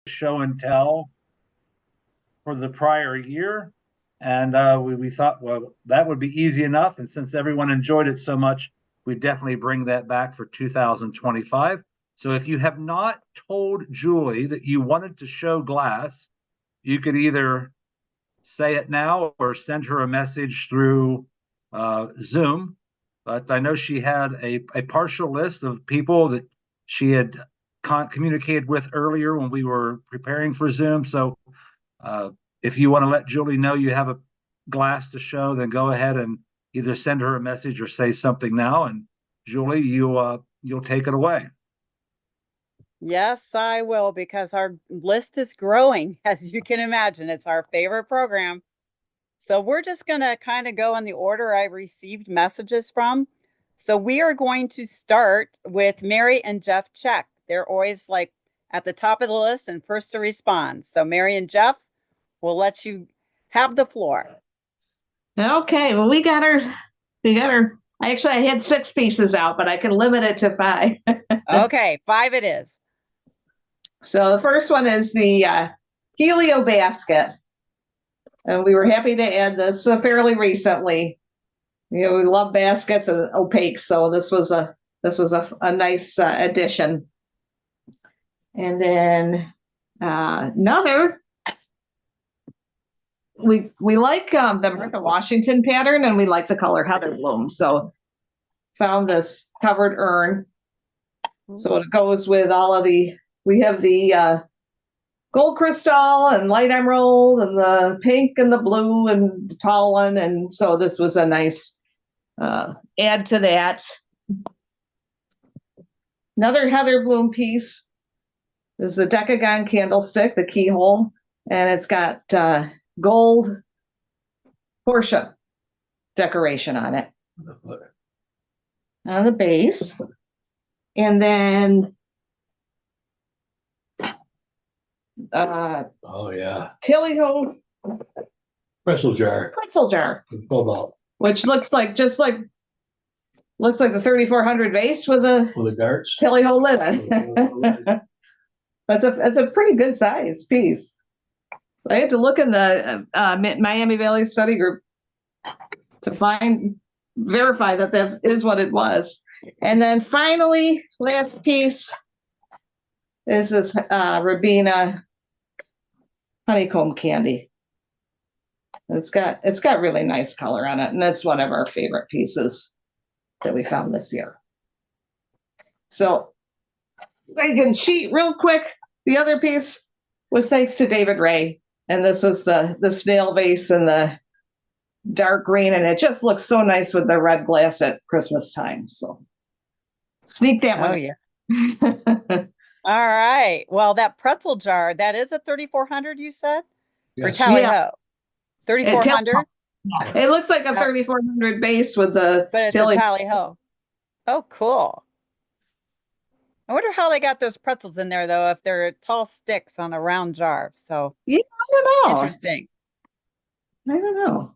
show and tell for the prior year. And we thought, well, that would be easy enough. And since everyone enjoyed it so much, we definitely bring that back for 2025. So if you have not told Julie that you wanted to show glass, you could either say it now or send her a message through Zoom. But I know she had a partial list of people that she had communicated with earlier when we were preparing for Zoom. So uh, if you want to let Julie know you have a glass to show, then go ahead and either send her a message or say something now. And Julie, you'll take it away. Yes, I will, because our list is growing. As you can imagine, it's our favorite program. So we're just going to kind of go in the order I received messages from. So we are going to start with Mary and Jeff Check. They're always like at the top of the list and first to respond. So Mary and Jeff, we'll let you have the floor. Okay, well, we got our, I had 6 pieces out, but I can limit it to 5. Okay, 5 it is. So the first one is the Helio basket. And we were happy to add this fairly recently. You know, we love baskets and opaque, so this was a nice addition. And then another, we like the Martha Washington pattern, and we like the color Heather Bloom. So found this covered urn. So it goes with all of we have the gold crystal and light emerald and the pink and the blue and the tall one. And so this was a nice add to that. Another Heather Bloom piece is the decagon candlestick, the keyhole, and it's got gold Porsche decoration on it on the base. And then oh yeah, Tilly Ho pretzel jar. Which looks like the 3400 vase with a darts. Tilly Ho lid on. That's a pretty good size piece. I had to look in the Miami Valley Study Group to verify that is what it was. And then finally, last piece is this Rabina honeycomb candy. It's got really nice color on it, and that's one of our favorite pieces that we found this year. So I can cheat real quick. The other piece was thanks to David Ray, and this was the snail vase in the dark green, and it just looks so nice with the red glass at Christmas time. So sneak that one. Oh yeah. All right. Well, that pretzel jar, that is a 3400, you said? Yes. Or tally ho? 3400? It looks like a 3400 base with the but it's a tally ho. Oh, cool. I wonder how they got those pretzels in there, though, if they're tall sticks on a round jar. So yeah, I don't know. Interesting. I don't know.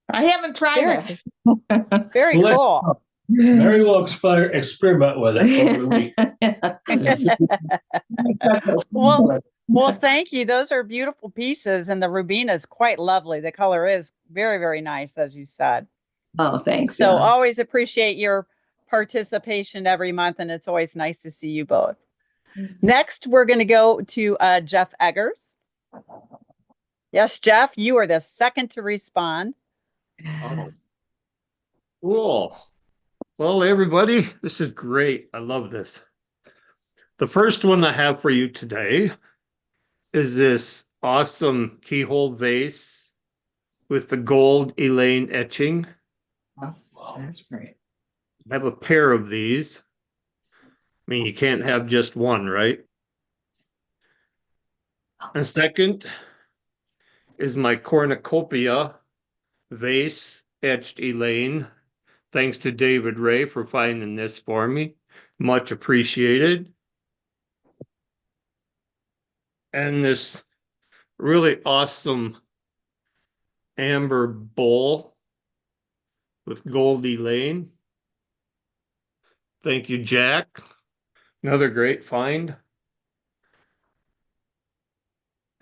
I haven't tried it. Very cool. Mary will experiment with it. well, thank you. Those are beautiful pieces, and the Rubina is quite lovely. The color is very, very nice, as you said. Oh, thanks. So always appreciate your participation every month, and it's always nice to see you both. Next, we're going to go to Jeff Eggers. Yes, Jeff, you are the second to respond. Oh. Cool. Well, everybody, this is great. I love this. The first one I have for you today is this awesome keyhole vase with the gold Elaine etching. Wow, that's great. I have a pair of these. I mean, you can't have just one, right? And second is my cornucopia vase etched Elaine. Thanks to David Ray for finding this for me. Much appreciated. And this really awesome amber bowl with gold Elaine. Thank you, Jack. Another great find.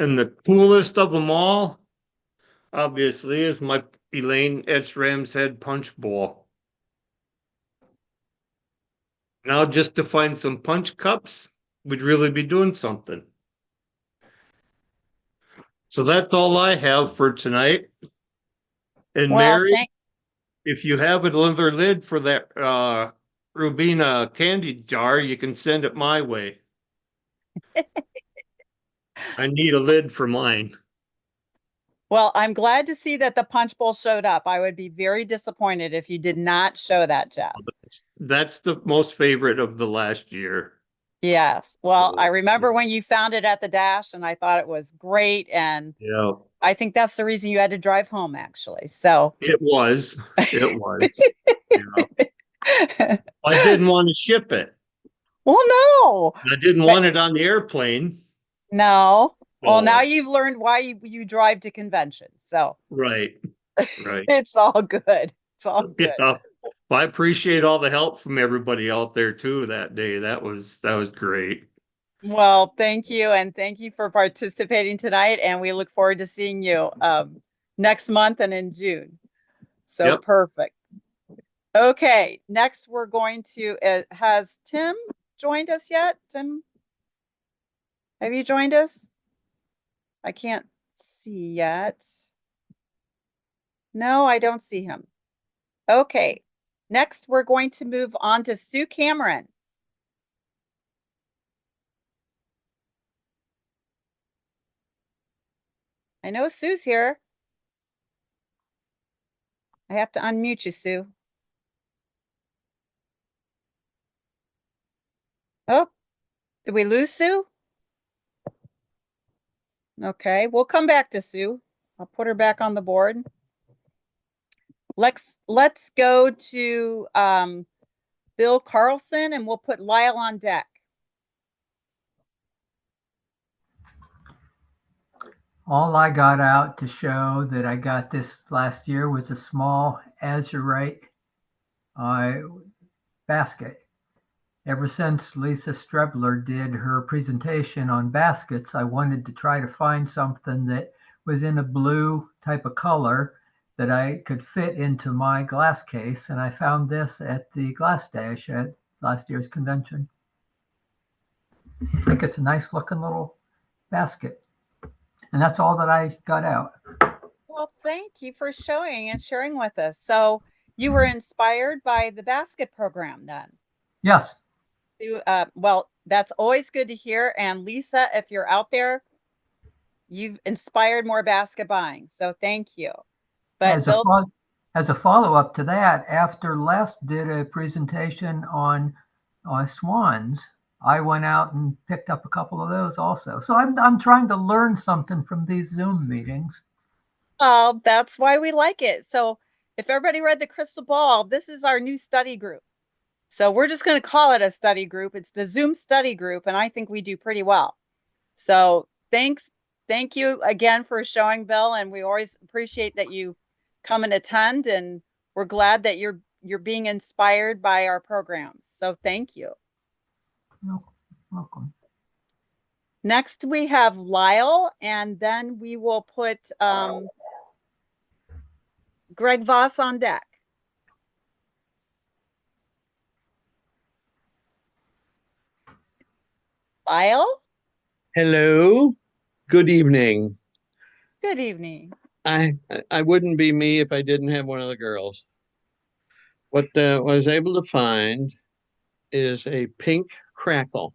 And the coolest of them all, obviously, is my Elaine etched ram's head punch bowl. Now, just to find some punch cups, we'd really be doing something. So that's all I have for tonight. And Well, Mary, if you have another lid for that Rubina candy jar, you can send it my way. I need a lid for mine. well, I'm glad to see that the punch bowl showed up. I would be very disappointed if you did not show that, Jeff. That's the most favorite of the last year. Yes. Well, I So, remember when you found it at the Dash and I thought it was great. And yeah, I think that's the reason you had to drive home, actually. So it was. It was. Yeah. I didn't want to ship it. well, no, I didn't but want it on the airplane. no. Well, now Oh, you've learned why you drive to conventions. So right, right. it's all good. It's all good. Yeah. Well, I appreciate all the help from everybody out there too that day. That was great. Well, thank you. And thank you for participating tonight. And we look forward to seeing you next month and in June. So Yep. perfect. Okay, next we're going to, has Tim joined us yet? Tim, have you joined us? I can't see yet. No, I don't see him. Okay, next we're going to move on to Sue Cameron. I know Sue's here. I have to unmute you, Sue. Oh, did we lose Sue? Okay, we'll come back to Sue. I'll put her back on the board. Let's go to Bill Carlson and we'll put Lyle on deck. All I got out to show that I got this last year was a small azurite basket. Ever since Lisa Strebler did her presentation on baskets, I wanted to try to find something that was in a blue type of color that I could fit into my glass case. And I found this at the Glass Dash at last year's convention. I think it's a nice looking little basket. And that's all that I got out. Well, thank you for showing and sharing with us. So you were inspired by the basket program then? Yes. Well, that's always good to hear. And Lisa, if you're out there, you've inspired more basket buying. So thank you. But as a follow-up to that, after Les did a presentation on swans, I went out and picked up a couple of those also. So I'm trying to learn something from these Zoom meetings. Oh, that's why we like it. So if everybody read the crystal ball, this is our new study group. So we're just going to call it a study group. It's the Zoom study group, and I think we do pretty well. So thank you again for showing, Bill, and we always appreciate that you come and attend, and we're glad that you're being inspired by our programs. So thank you. You're welcome. Next we have Lyle, and then we will put Greg Voss on deck. Lyle? Hello. Good evening. Good evening. I wouldn't be me if I didn't have one of the girls. What I was able to find is a pink crackle.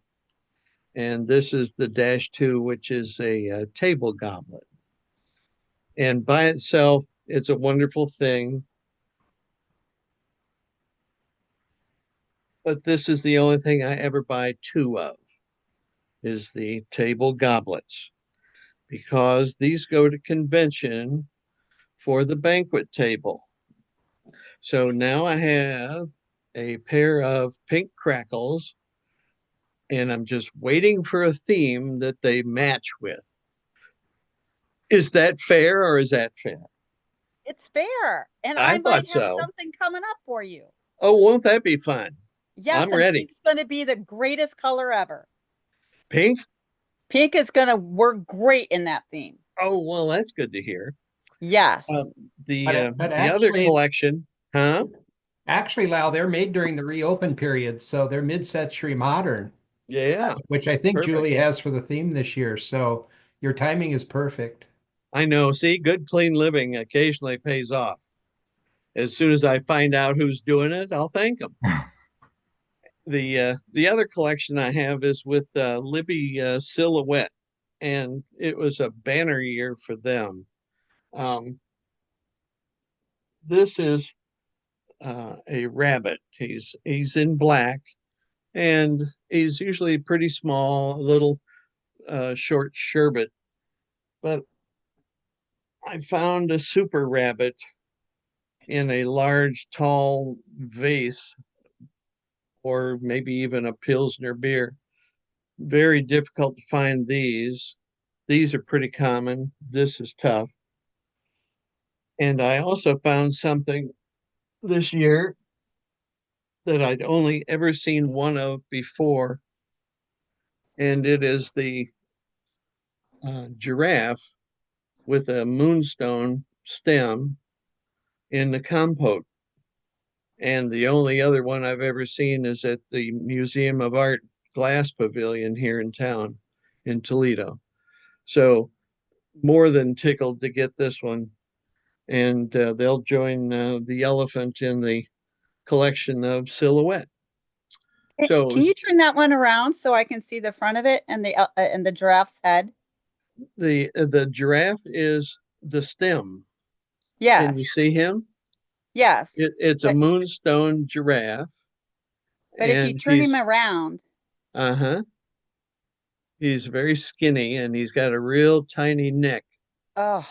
And this is the -2, which is a table goblet. And by itself, it's a wonderful thing. But this is the only thing I ever buy 2 of, is the table goblets, because these go to convention for the banquet table. So now I have a pair of pink crackles, and I'm just waiting for a theme that they match with. Is that fair or is that fair? It's fair. And I I thought might have so. something coming up for you. Oh, won't that be fun? Yes, I'm and ready. pink's going to be the greatest color ever. Pink? Pink is going to work great in that theme. Oh, well, that's good to hear. Yes. But The other actually, collection, huh? actually, Lau, they're made during the reopen period, so they're mid-century modern, Yeah, which I think perfect. Julie has for the theme this year. So your timing is perfect. I know. See, good, clean living occasionally pays off. As soon as I find out who's doing it, I'll thank them. The other collection I have is with Libby Silhouette, and it was a banner year for them. This is a rabbit. He's in black, and he's usually pretty small, a little short sherbet. But I found a super rabbit in a large, tall vase, or maybe even a Pilsner beer. Very difficult to find these. These are pretty common. This is tough. And I also found something this year that I'd only ever seen one of before. And it is the giraffe with a moonstone stem in the compote. And the only other one I've ever seen is at the Museum of Art Glass Pavilion here in town in Toledo. So more than tickled to get this one. And they'll join the elephant in the collection of Silhouette. So Can you turn that one around so I can see the front of it and the giraffe's head? the giraffe is the stem. Yes. Can you see him? Yes. It's a But- moonstone giraffe. But if you and turn him he's around, uh-huh. He's very skinny and he's got a real tiny neck. oh,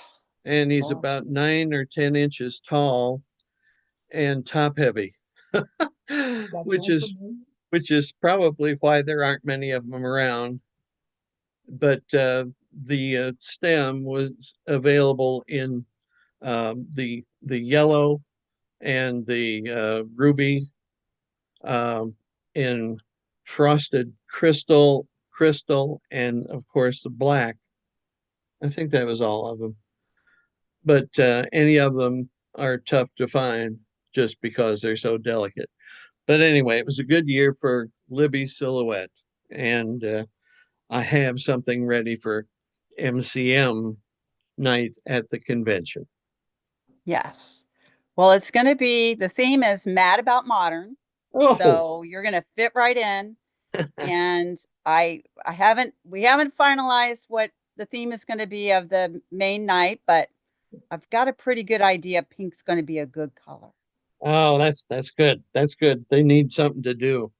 And he's gorgeous. about 9 or 10 inches tall and top heavy. which is probably why there aren't many of them around. But the stem was available in the yellow and the ruby, in frosted crystal, and of course the black. I think that was all of them. But any of them are tough to find just because they're so delicate. But anyway, it was a good year for Libby Silhouette, and I have something ready for MCM night at the convention. Yes. Well, it's going to be, the theme is Mad About Modern. Oh, So you're going to fit right in. And we haven't finalized what the theme is going to be of the main night, but I've got a pretty good idea. Pink's going to be a good color. oh, that's good. That's good. They need something to do.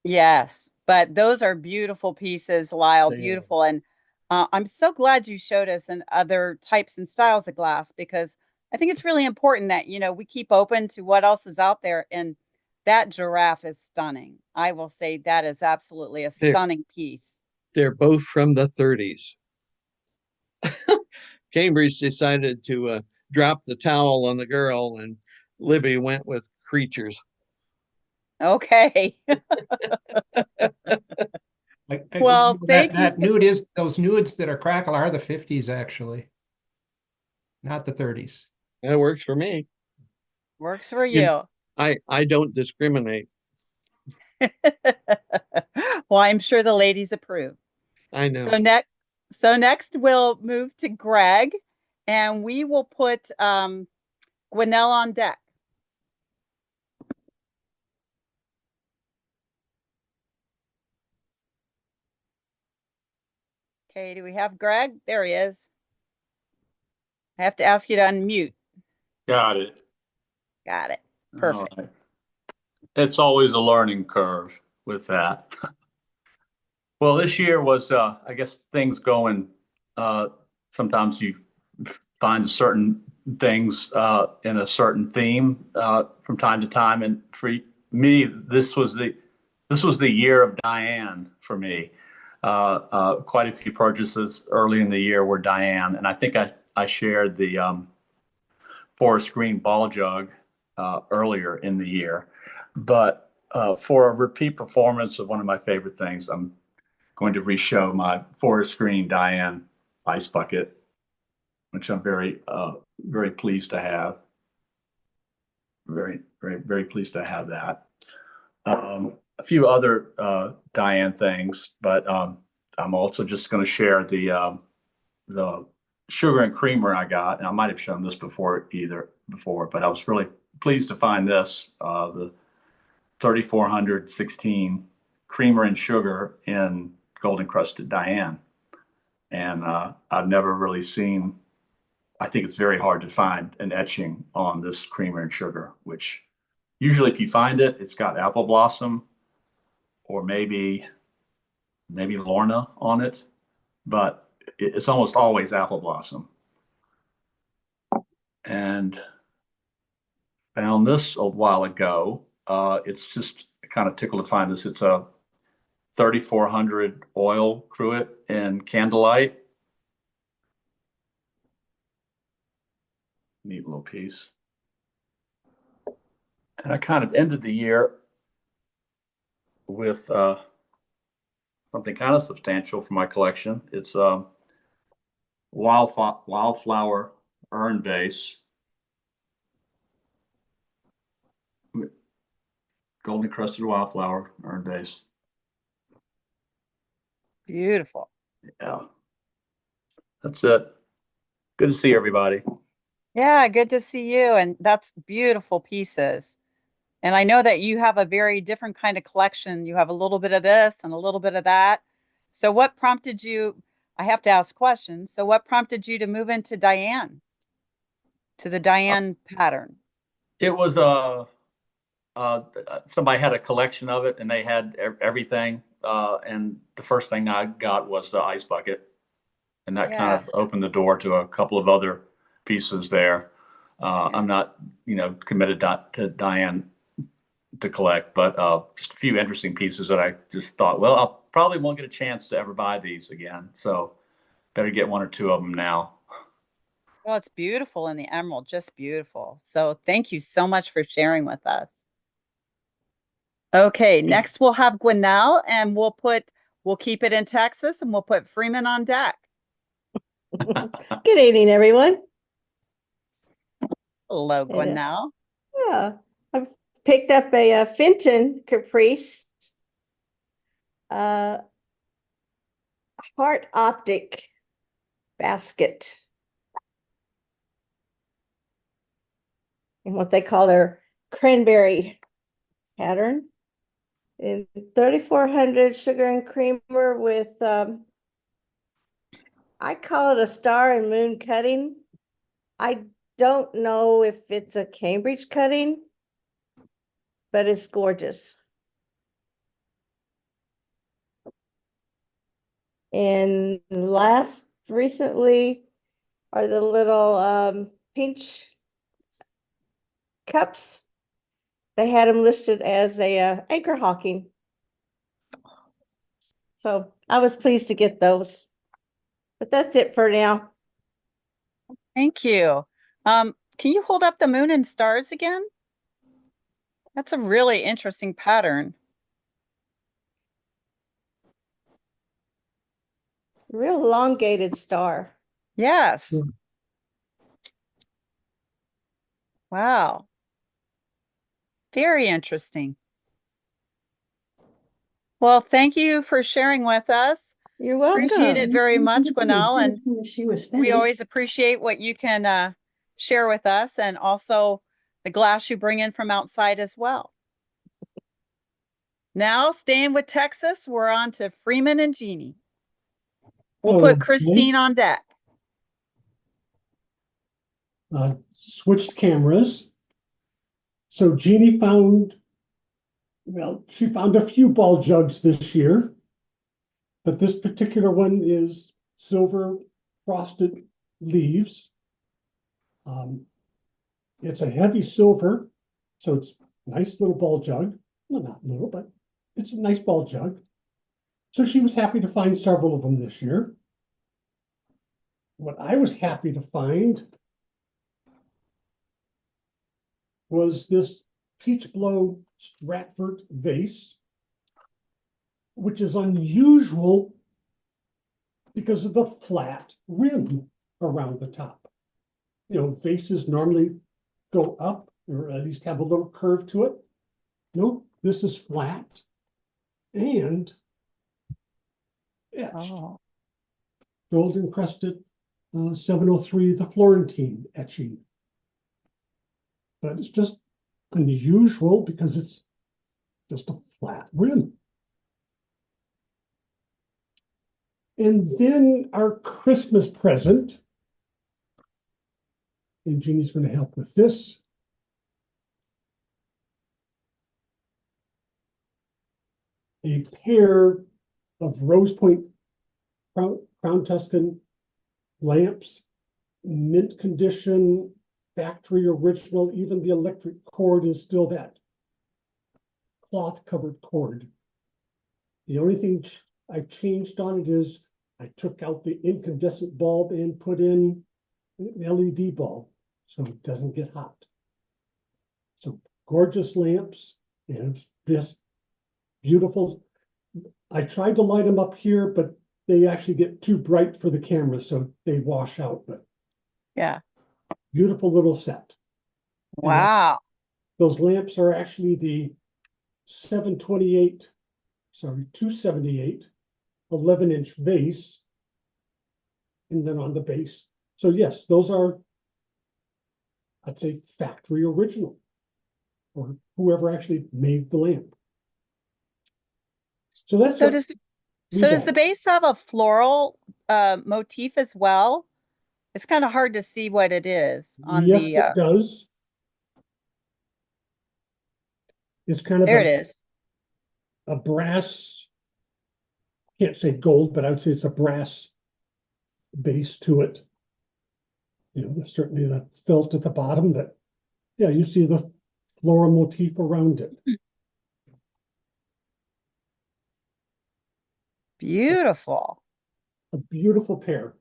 Yes, but those are beautiful pieces, Lyle, They are. beautiful. And I'm so glad you showed us and other types and styles of glass, because I think it's really important that, we keep open to what else is out there. And that giraffe is stunning. I will say that is absolutely a They're- stunning piece. They're both from the 30s. Cambridge decided to drop the towel on the girl, and Libby went with creatures. Okay. Well, thank you. That nude is, those nudes that are crackle are the 50s, actually, not the 30s. That works for me. Works for You- you. I don't discriminate. Well, I'm sure the ladies approve. I know. So next we'll move to Greg, and we will put Gwinnell on deck. Okay, do we have Greg? There he is. I have to ask you to unmute. Got it. Got it. All Perfect. right. It's always a learning curve with that. Well, this year was, I guess, things going, sometimes you find certain things in a certain theme from time to time. And for me, this was the year of Diane for me. Quite a few purchases early in the year were Diane. And I think I shared the forest green ball jug earlier in the year. But for a repeat performance of one of my favorite things, I'm going to re-show my forest green Diane ice bucket, which I'm very pleased to have. Very pleased to have that. A few other Diane things, but I'm also just going to share the sugar and creamer I got, and I might have shown this before, but I was really pleased to find this, the 3416 creamer and sugar in golden crusted Diane. And I've never really seen, I think it's very hard to find an etching on this creamer and sugar, which usually if you find it, it's got apple blossom or maybe Lorna on it, but it's almost always apple blossom. And found this a while ago. It's just kind of tickled to find this. It's a 3400 oil cruet in candlelight. Neat little piece. And I kind of ended the year with something kind of substantial for my collection. It's wildflower urn base, golden crusted wildflower urn base. Beautiful. Yeah, that's it. Good to see everybody. Yeah, good to see you. And that's beautiful pieces. And I know that you have a very different kind of collection. You have a little bit of this and a little bit of that. So what prompted you? I have to ask questions. So what prompted you to move into Diane, to the Diane pattern? It was somebody had a collection of it and they had everything. And the first thing I got was the ice bucket. And that kind of opened the door to a couple of other pieces there. I'm not, committed to Diane to collect, but just a few interesting pieces that I just thought, well, I'll probably won't get a chance to ever buy these again. So better get one or two of them now. Well, it's beautiful in the emerald, just beautiful. So thank you so much for sharing with us. Okay, next we'll have Gwinnell and we'll keep it in Texas and we'll put Freeman on deck. Good evening, everyone. Hello, Gwinnell. Yeah, I've picked up a Fenton Caprice heart optic basket. And what they call their cranberry pattern. In 3400 sugar and creamer with, I call it a star and moon cutting. I don't know if it's a Cambridge cutting, but it's gorgeous. And recently are the little pinch cups. They had them listed as a anchor hawking. So I was pleased to get those. But that's it for now. Thank you. Can you hold up the moon and stars again? That's a really interesting pattern. Real elongated star. Yes. Wow. Very interesting. Well, thank you for sharing with us. You're welcome. Appreciate it very much, Gwinnell, and she was we always appreciate what you can share with us and also the glass you bring in from outside as well. Now, staying with Texas, we're on to Freeman and Jeannie. We'll put Christine on deck. Switched cameras. So Jeannie found a few ball jugs this year, but this particular one is silver frosted leaves. It's a heavy silver, so it's a nice little ball jug. Well, not little, but it's a nice ball jug. So she was happy to find several of them this year. What I was happy to find was this peach blow Stratford vase, which is unusual because of the flat rim around the top. You know, vases normally go up or at least have a little curve to it. Nope, this is flat and etched. Oh, Gold encrusted 703, the Florentine etching. But it's just unusual because it's just a flat rim. And then our Christmas present, and Jeannie's going to help with this. A pair of Rose Point Crown Tuscan lamps, mint condition, factory original. Even the electric cord is still that cloth covered cord. The only thing I changed on it is I took out the incandescent bulb and put in an LED bulb so it doesn't get hot. So gorgeous lamps and just beautiful. I tried to light them up here, but they actually get too bright for the camera, so they wash out. But yeah. beautiful little set. Wow. Those lamps are actually the 278 11-inch vase, and then on the base. So yes, those are, I'd say, factory original, or whoever actually made the lamp. So that's So does the base have a floral motif as well? It's kind of hard to see what it is on yes, the it does. It's kind of there it is. A brass, can't say gold, but I would say it's a brass base to it. You know, there's certainly the felt at the bottom, but yeah, you see the floral motif around it. Beautiful. A beautiful pair.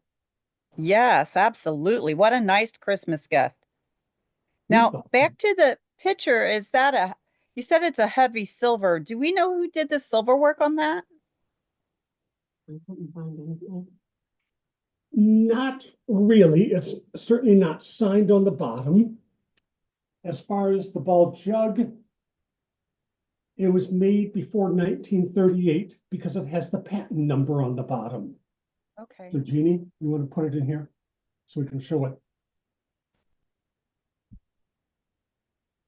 Yes, absolutely. What a nice Christmas gift. Now, back to the picture, is that you said it's a heavy silver. Do we know who did the silver work on that? I couldn't find anything. Not really. It's certainly not signed on the bottom. As far as the ball jug, it was made before 1938 because it has the patent number on the bottom. Okay. So Jeannie, you want to put it in here so we can show it?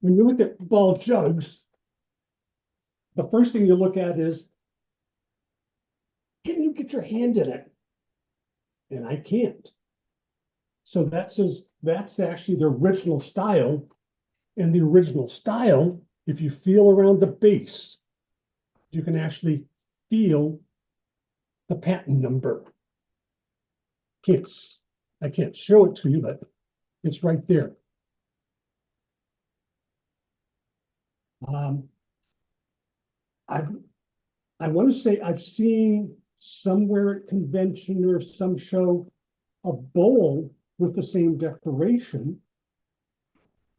When you look at ball jugs, the first thing you look at is, can you get your hand in it? And I can't. So that's actually the original style. And the original style, if you feel around the base, you can actually feel the patent number. I can't show it to you, but it's right there. I want to say I've seen somewhere at convention or some show a bowl with the same decoration,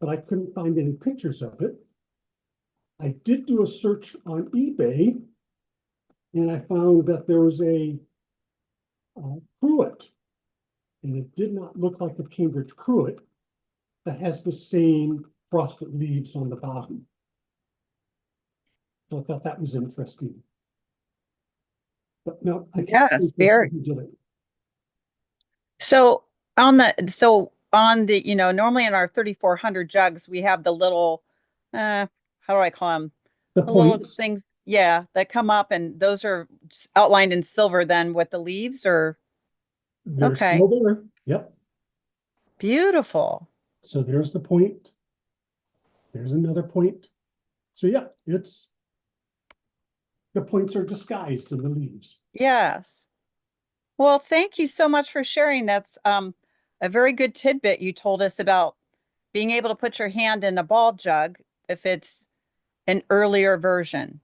but I couldn't find any pictures of it. I did do a search on eBay, and I found that there was a cruet, and it did not look like a Cambridge cruet that has the same frosted leaves on the bottom. So I thought that was interesting. But no, I can't Yes, see very. who did it. So on the, you know, normally in our 3400 jugs, we have the little, how do I call them? The little points, things, yeah, that come up, and those are outlined in silver then with the leaves, or they're okay. still there. Yep. Beautiful. So there's the point. There's another point. So yeah, the points are disguised in the leaves. Yes. Well, thank you so much for sharing. That's a very good tidbit you told us about being able to put your hand in a ball jug if it's an earlier version.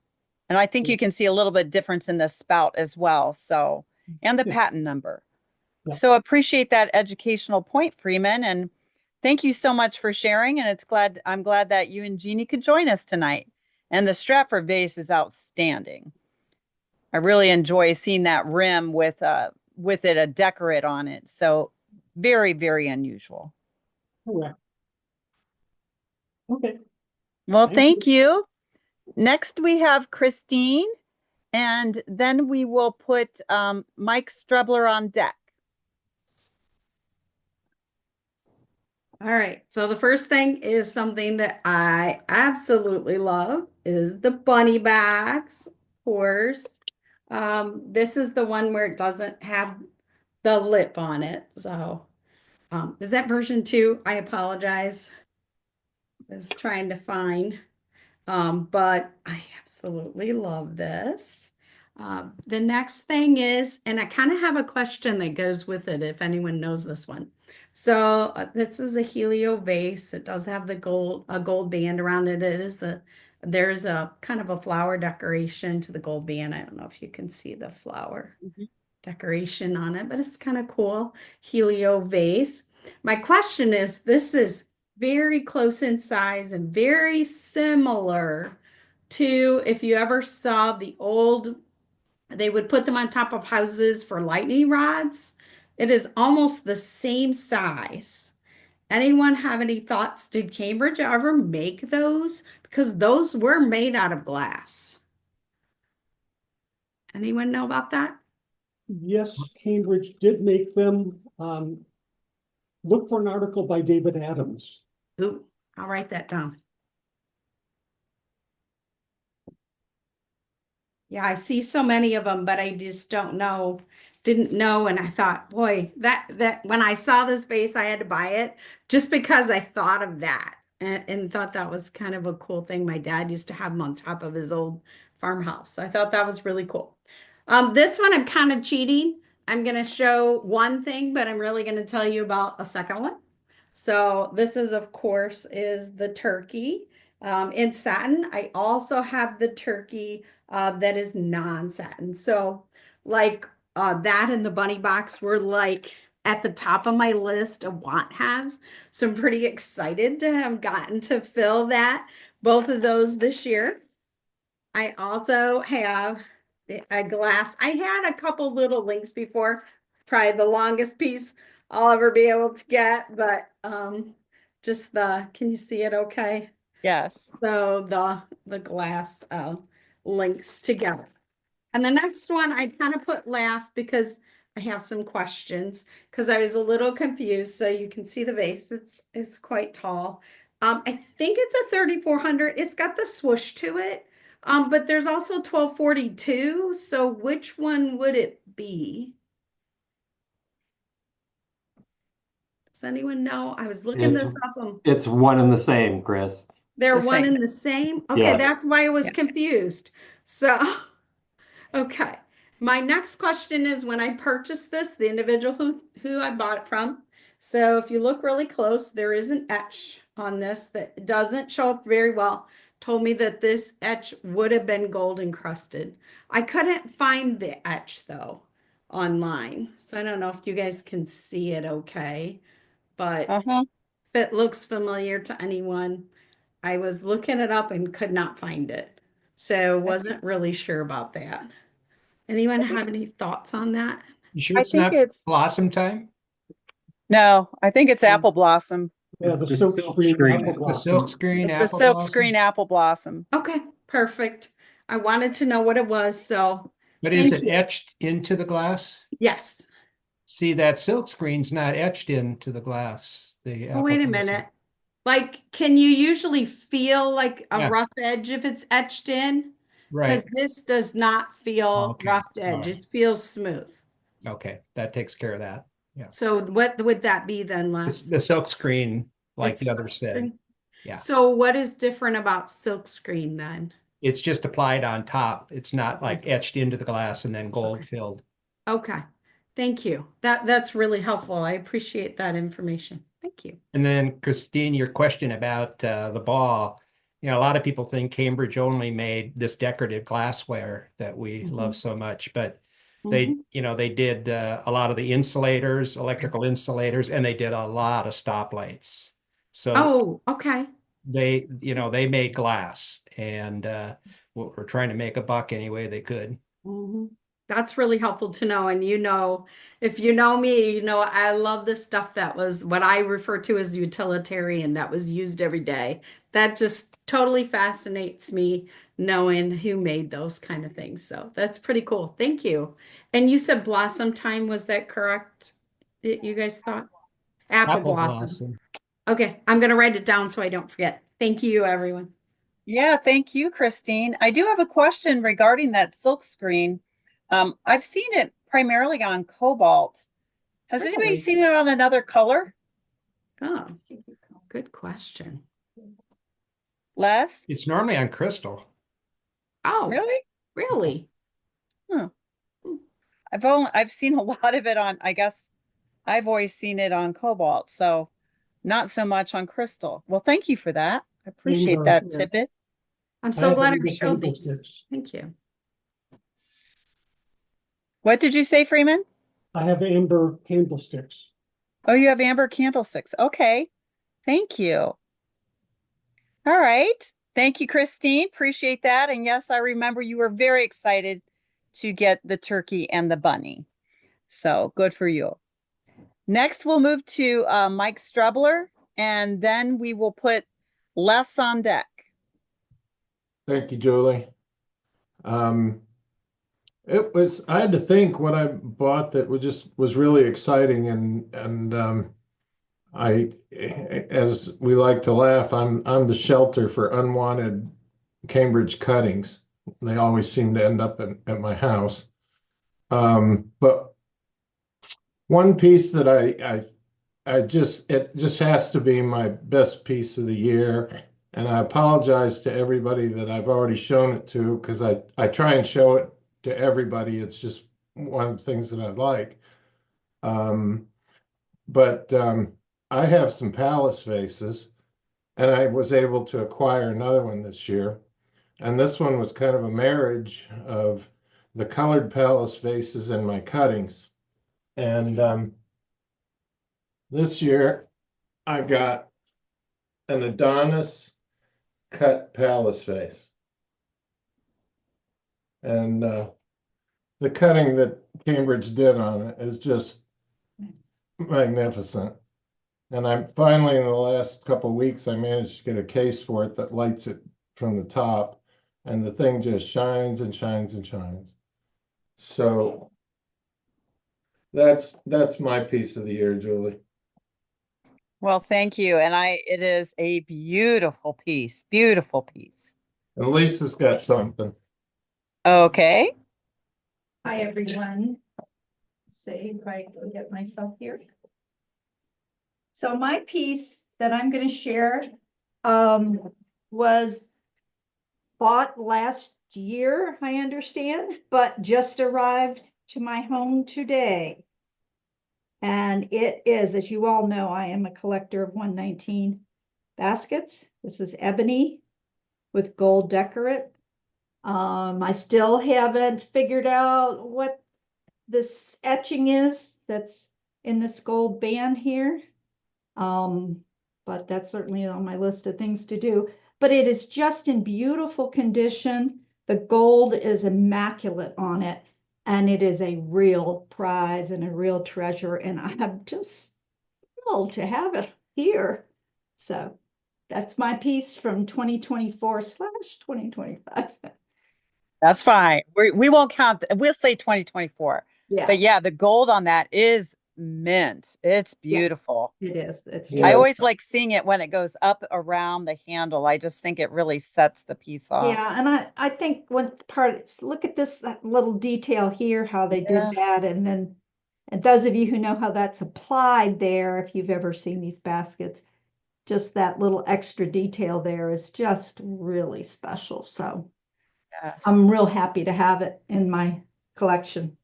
And I think you can see a little bit difference in the spout as well. So, and the Yeah. patent number. Yeah. So appreciate that educational point, Freeman. And thank you so much for sharing. And I'm glad that you and Jeannie could join us tonight. And the Stratford vase is outstanding. I really enjoy seeing that rim with with it, a decorate on it. So very, very unusual. Correct. Okay. Well, Thank thank you. Next, we have Christine, and then we will put Mike Strebler on deck. All right. So the first thing is something that I absolutely love is the bunny bags, of course. This is the one where it doesn't have the lip on it. So is that version 2? I apologize. I was trying to find. But I absolutely love this. The next thing is, and I kind of have a question that goes with it if anyone knows this one. So this is a helio vase. It does have a gold band around it. There's a kind of a flower decoration to the gold band. I don't know if you can see the flower decoration on it, but it's kind of cool. Helio vase. My question is, this is very close in size and very similar to if you ever saw the old, they would put them on top of houses for lightning rods. It is almost the same size. Anyone have any thoughts? Did Cambridge ever make those? Because those were made out of glass. Anyone know about that? Yes, Cambridge did make them. Look for an article by David Adams. Ooh, I'll write that down. Yeah, I see so many of them, but I just didn't know. And I thought, boy, that when I saw this vase, I had to buy it just because I thought of that and thought that was kind of a cool thing. My dad used to have them on top of his old farmhouse. I thought that was really cool. This one, I'm kind of cheating. I'm going to show one thing, but I'm really going to tell you about a second one. So this is, of course, is the turkey in satin. I also have the turkey that is non-satin. So like that and the bunny box were like at the top of my list of want-haves. So I'm pretty excited to have gotten to fill both of those this year. I also have a glass. I had a couple little links before. It's probably the longest piece I'll ever be able to get, but just can you see it okay? Yes. So the glass links together. And the next one I kind of put last because I have some questions because I was a little confused. So you can see the vase, it's quite tall. I think it's a 3400. It's got the swoosh to it. But there's also 1242. So which one would it be? Does anyone know? I was looking this up. It's one and the same, Chris. They're The one same. and the same? Okay, Yes. that's why I was confused. So, okay. My next question is when I purchased this, the individual who I bought it from. So if you look really close, there is an etch on this that doesn't show up very well. Told me that this etch would have been gold encrusted. I couldn't find the etch though online. So I don't know if you guys can see it okay, but if it looks familiar to anyone, I was looking it up and could not find it. So wasn't really sure about that. Anyone have any thoughts on that? You sure I it's think not it's blossom time? no, I think it's apple blossom. Yeah, the The silk silk screen screen. apple The blossom. silk screen, It's the apple silk blossom? screen apple blossom. Okay, perfect. I wanted to know what it was, so But is thank it you. etched into the glass? Yes. See, that silk screen's not etched into the glass. The Oh, wait a apple blossom. minute. Like, can you usually feel like a Yeah. rough edge if it's etched in? Right. Because this does not feel Okay, rough all edge. right. It feels smooth. Okay, that takes care of that. Yeah. So what would that be then, Les? The silk screen, like It's the other silk said. screen? Yeah. So what is different about silk screen then? It's just applied on top. It's not like Okay. etched into the glass and then gold Okay. filled. Okay. Thank you. That's really helpful. I appreciate that information. Thank you. And then Christine, your question about the ball, a lot of people think Cambridge only made this decorative glassware that we love so much, but they did a lot of the insulators, electrical insulators, and they did a lot of stoplights. So Oh, okay. they made glass, and we're trying to make a buck any way they could. Mhm. That's really helpful to know. And if you know me, I love the stuff that was what I refer to as utilitarian, that was used every day. That just totally fascinates me, knowing who made those kind of things. So that's pretty cool. Thank you. And you said blossom time, was that correct? That you guys thought? Apple blossom. Okay, I'm going to write it down so I don't forget. Thank you, everyone. Yeah, thank you, Christine. I do have a question regarding that silk screen. I've seen it primarily on cobalt. Has anybody Really? seen it on another color? Oh, good question. Les? It's normally on crystal. Oh, Really? really? Huh. I've seen a lot of it on, I guess I've always seen it on cobalt, so not so much on crystal. Well, thank you for that. I appreciate Amber, that yeah. tidbit. I'm I so have glad I amber showed these. candlesticks. Thank you. What did you say, Freeman? I have amber candlesticks. Oh, you have amber candlesticks. Okay. Thank you. All right. Thank you, Christine. Appreciate that. And yes, I remember you were very excited to get the turkey and the bunny. So good for you. Next, we'll move to Mike Strebler, and then we will put Les on deck. Thank you, Julie. I had to think what I bought that was really exciting, and as we like to laugh, I'm the shelter for unwanted Cambridge cuttings. They always seem to end up at my house. But one piece that it just has to be my best piece of the year. And I apologize to everybody that I've already shown it to, because I try and show it to everybody. It's just one of the things that I like. But I have some Palace vases, and I was able to acquire another one this year. And this one was kind of a marriage of the colored Palace vases and my cuttings. And this year I got an Adonis cut Palace vase. And the cutting that Cambridge did on it is just magnificent. And I finally, in the last couple of weeks, I managed to get a case for it that lights it from the top, and the thing just shines and shines and shines. So that's my piece of the year, Julie. Well, thank you. And it is a beautiful piece, beautiful piece. And Lisa's got something. Okay. Hi, everyone. See if I can get myself here. So my piece that I'm going to share was bought last year, I understand, but just arrived to my home today. And it is, as you all know, I am a collector of 119 baskets. This is ebony with gold decorate. I still haven't figured out what this etching is that's in this gold band here. But that's certainly on my list of things to do. But it is just in beautiful condition. The gold is immaculate on it, and it is a real prize and a real treasure. And I'm just thrilled to have it here. So that's my piece from 2024/2025. That's fine. We won't count. We'll say 2024. Yeah. But yeah, the gold on that is mint. It's beautiful. It is. It's I always like seeing it when it goes up around the handle. I just think it really sets the piece off. Yeah, and I think one part is look at this little detail here, how they did that, and then and those of you who know how that's applied there, if you've ever seen these baskets, just that little extra detail there is just really special. So I'm real happy to have it in my collection.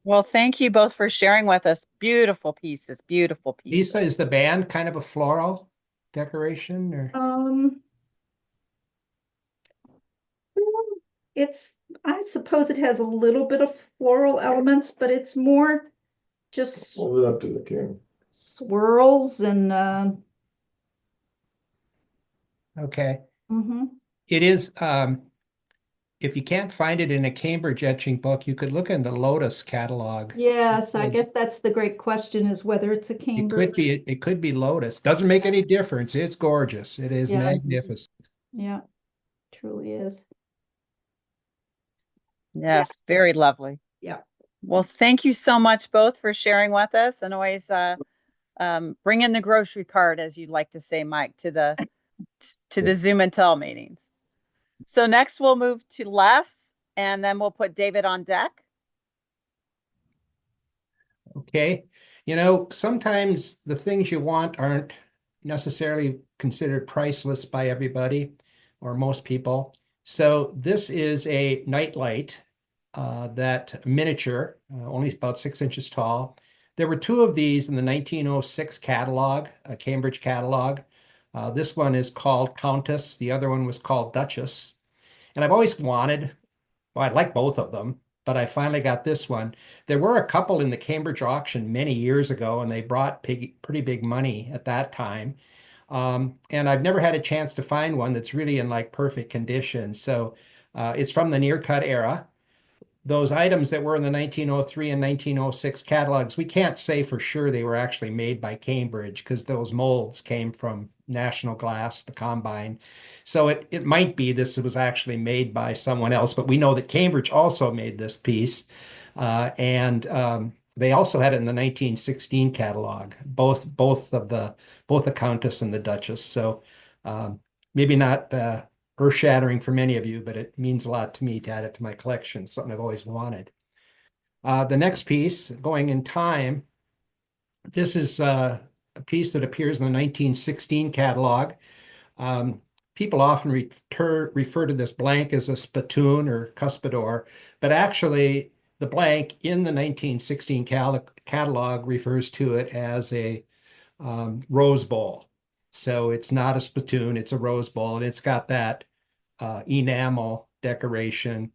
Well, thank you both for sharing with us. Beautiful pieces, beautiful pieces. Lisa, is the band kind of a floral decoration, or? I suppose it has a little bit of floral elements, but it's more just Hold it up to the camera. swirls and Okay. mhm. It is if you can't find it in a Cambridge etching book, you could look in the Lotus catalog. Yes, I Because guess that's the great question, is whether it's a Cambridge. it could be Lotus. Doesn't make any difference. It's gorgeous. It is Yeah. magnificent. Yeah, truly is. Yes, very lovely. Yeah. Well, thank you so much both for sharing with us, and always bring in the grocery cart, as you'd like to say, Mike, to the Zoom and Tell meetings. So next we'll move to Les, and then we'll put David on deck. Okay. Sometimes the things you want aren't necessarily considered priceless by everybody or most people. So this is a nightlight, that miniature, only about 6 inches tall. There were 2 of these in the 1906 catalog, a Cambridge catalog. This one is called Countess. The other one was called Duchess. And I've always wanted, well, I like both of them, but I finally got this one. There were a couple in the Cambridge auction many years ago, and they brought pretty big money at that time. And I've never had a chance to find one that's really in like perfect condition. So it's from the near cut era. Those items that were in the 1903 and 1906 catalogs, we can't say for sure they were actually made by Cambridge, because those molds came from National Glass, the Combine. So it might be this was actually made by someone else, but we know that Cambridge also made this piece. And they also had it in the 1916 catalog, both the Countess and the Duchess. So maybe not earth-shattering for many of you, but it means a lot to me to add it to my collection, something I've always wanted. The next piece, going in time, this is a piece that appears in the 1916 catalog. People often refer to this blank as a spittoon or cuspidor, but actually the blank in the 1916 catalog refers to it as a rose bowl. So it's not a spittoon, it's a rose bowl, and it's got that enamel decoration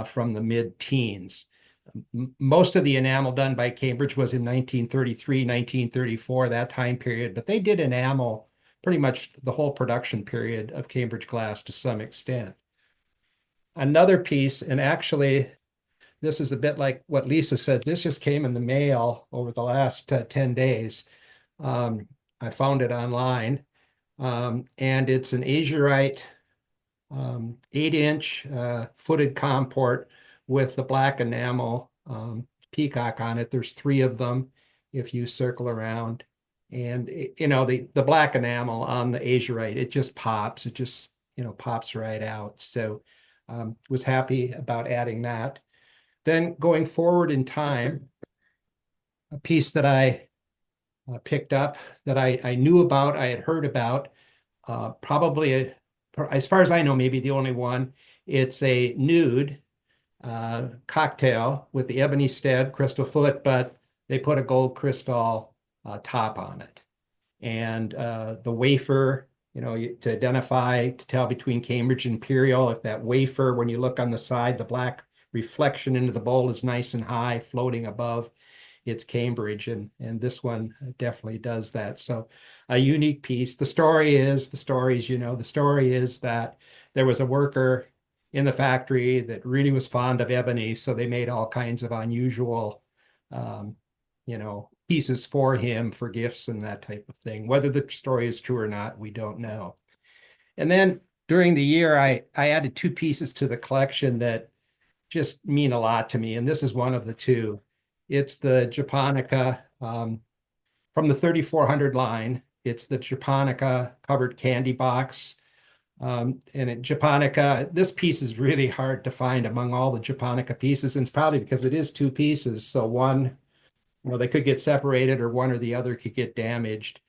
from the mid-teens. Most of the enamel done by Cambridge was in 1933, 1934, that time period, but they did enamel pretty much the whole production period of Cambridge glass to some extent. Another piece, and actually this is a bit like what Lisa said, this just came in the mail over the last 10 days. I found it online, and it's an azurite 8-inch footed comport with the black enamel peacock on it. There's 3 of them if you circle around. And the black enamel on the azurite, it just pops. It just pops right out. So was happy about adding that. Then going forward in time, a piece that I picked up that I knew about, I had heard about, probably as far as I know, maybe the only one. It's a nude cocktail with the ebony stud crystal foot, but they put a gold crystal top on it. And the wafer, to identify, to tell between Cambridge and Imperial, if that wafer, when you look on the side, the black reflection into the bowl is nice and high, floating above, it's Cambridge. And this one definitely does that. So a unique piece. The story is that there was a worker in the factory that really was fond of ebony. So they made all kinds of unusual, pieces for him for gifts and that type of thing. Whether the story is true or not, we don't know. And then during the year, I added 2 pieces to the collection that just mean a lot to me. And this is one of the 2. It's the Japonica from the 3400 line. It's the Japonica covered candy box. And at Japonica, this piece is really hard to find among all the Japonica pieces. And it's probably because it is 2 pieces. So one, they could get separated, or one or the other could get damaged.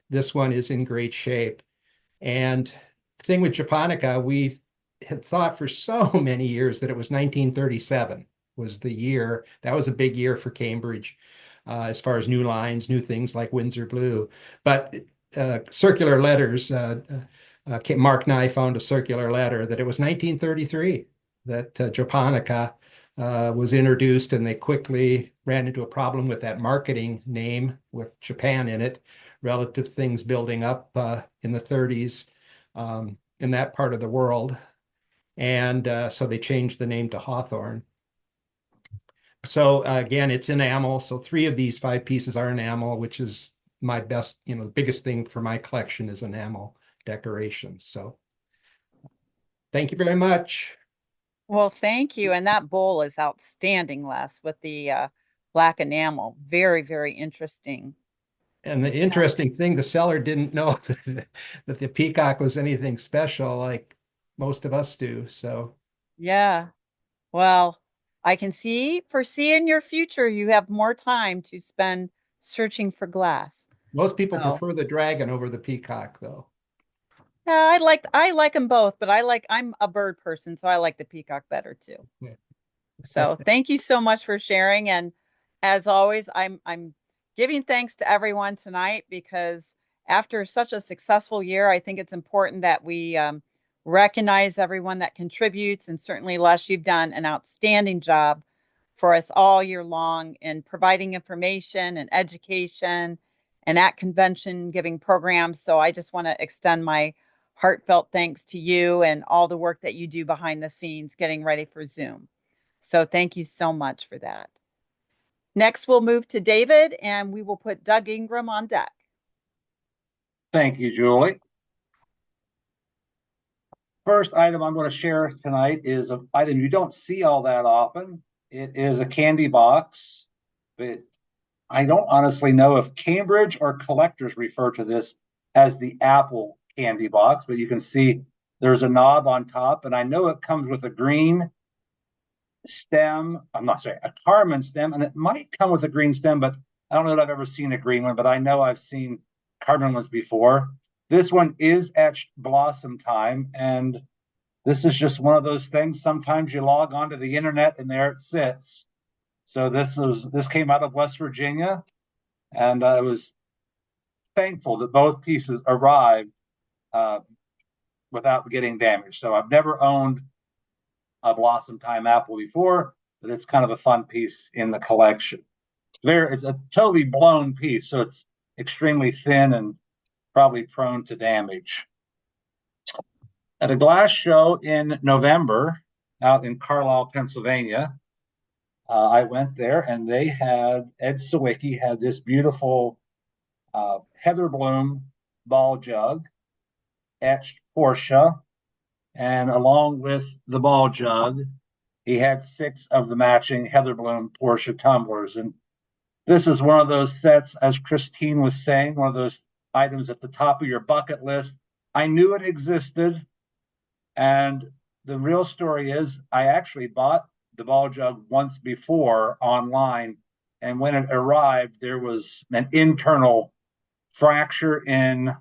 This one is in great shape. And the thing with Japonica, we had thought for so many years that it was 1937 was the year. That was a big year for Cambridge as far as new lines, new things like Windsor Blue. But circular letters, Mark Nye found a circular letter that it was 1933 that Japonica was introduced, and they quickly ran into a problem with that marketing name with Japan in it, relative things building up in the 30s in that part of the world. And so they changed the name to Hawthorne. So again, it's enamel. So 3 of these 5 pieces are enamel, which is my best, the biggest thing for my collection is enamel decorations. So thank you very much. Well, thank you. And that bowl is outstanding, Les, with the black enamel. Very, very interesting. And the interesting thing, the seller didn't know that the peacock was anything special like most of us do. So Yeah. Well, I can foresee in your future you have more time to spend searching for glass. most people So, prefer the dragon over the peacock, though. yeah, I like them both, but I'm a bird person, so I like the peacock better too. Yeah. So thank you so much for sharing. And as always, I'm giving thanks to everyone tonight because after such a successful year, I think it's important that we recognize everyone that contributes. And certainly, Les, you've done an outstanding job for us all year long in providing information and education and at convention giving programs. So I just want to extend my heartfelt thanks to you and all the work that you do behind the scenes getting ready for Zoom. So thank you so much for that. Next, we'll move to David and we will put Doug Ingram on deck. Thank you, Julie. First item I'm going to share tonight is an item you don't see all that often. It is a candy box, but I don't honestly know if Cambridge or collectors refer to this as the Apple candy box, but you can see there's a knob on top, and I know it comes with a green stem. I'm not sorry, a Carmen stem, and it might come with a green stem, but I don't know that I've ever seen a green one, but I know I've seen Carmen ones before. This one is etched Blossom Time, and this is just one of those things. Sometimes you log onto the internet and there it sits. So this came out of West Virginia, and I was thankful that both pieces arrived without getting damaged. So I've never owned a Blossom Time apple before, but it's kind of a fun piece in the collection. It's a totally blown piece, so it's extremely thin and probably prone to damage. At a glass show in November out in Carlisle, Pennsylvania, I went there and they had, Ed Sawicki had this beautiful heather bloom ball jug, etched Portia, and along with the ball jug, he had 6 of the matching heather bloom Portia tumblers. And this is one of those sets, as Christine was saying, one of those items at the top of your bucket list. I knew it existed. And the real story is I actually bought the ball jug once before online. And when it arrived, there was an internal fracture in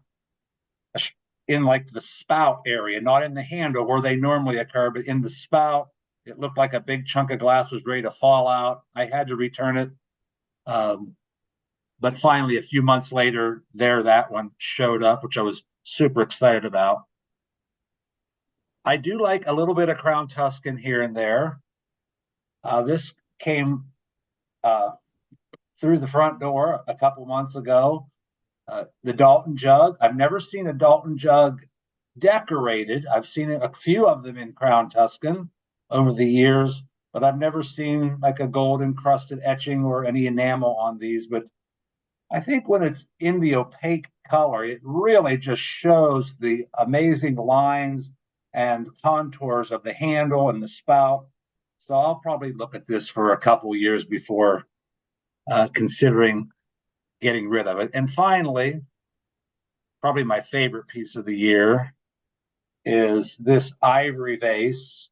like the spout area, not in the handle where they normally occur, but in the spout. It looked like a big chunk of glass was ready to fall out. I had to return it. But finally, a few months later, that one showed up, which I was super excited about. I do like a little bit of Crown Tuscan here and there. This came through the front door a couple months ago. The Dalton jug. I've never seen a Dalton jug decorated. I've seen a few of them in Crown Tuscan over the years, but I've never seen like a gold encrusted etching or any enamel on these. But I think when it's in the opaque color, it really just shows the amazing lines and contours of the handle and the spout. So I'll probably look at this for a couple years before considering getting rid of it. And finally, probably my favorite piece of the year is this ivory vase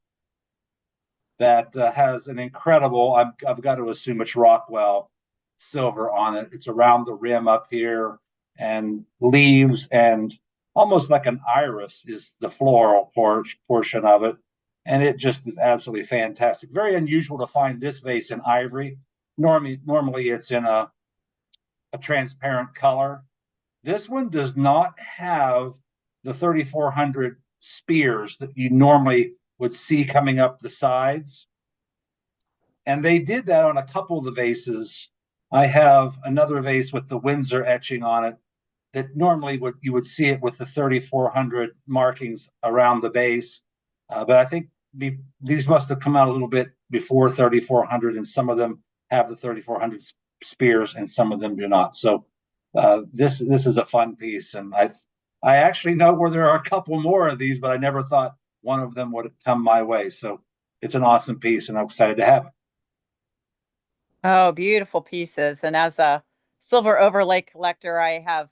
that has an incredible, I've got to assume it's Rockwell silver on it. It's around the rim up here, and leaves, and almost like an iris is the floral portion of it. And it just is absolutely fantastic. Very unusual to find this vase in ivory. Normally it's in a transparent color. This one does not have the 3,400 spears that you normally would see coming up the sides. And they did that on a couple of the vases. I have another vase with the Windsor etching on it that normally you would see it with the 3,400 markings around the base. But I think these must have come out a little bit before 3400, and some of them have the 3400 spears, and some of them do not. So this is a fun piece, and I actually know where there are a couple more of these, but I never thought one of them would come my way. So it's an awesome piece, and I'm excited to have it. Oh, beautiful pieces. And as a silver overlay collector, I have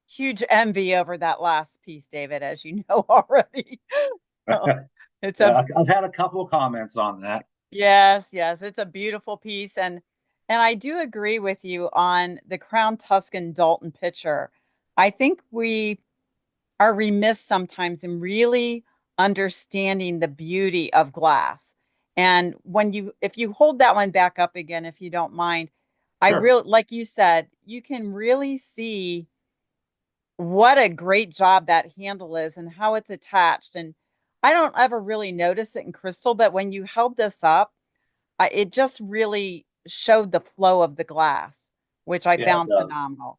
huge envy over that last piece, David, as you know already. So it's Yeah, a I've had a couple of comments on that. yes, yes, it's a beautiful piece. And I do agree with you on the Crown Tuscan Dalton picture. I think we are remiss sometimes in really understanding the beauty of glass. And if you hold that one back up again, if you don't mind, I Sure. really, like you said, you can really see what a great job that handle is and how it's attached. And I don't ever really notice it in crystal, but when you held this up, it just really showed the flow of the glass, which I Yeah, found phenomenal.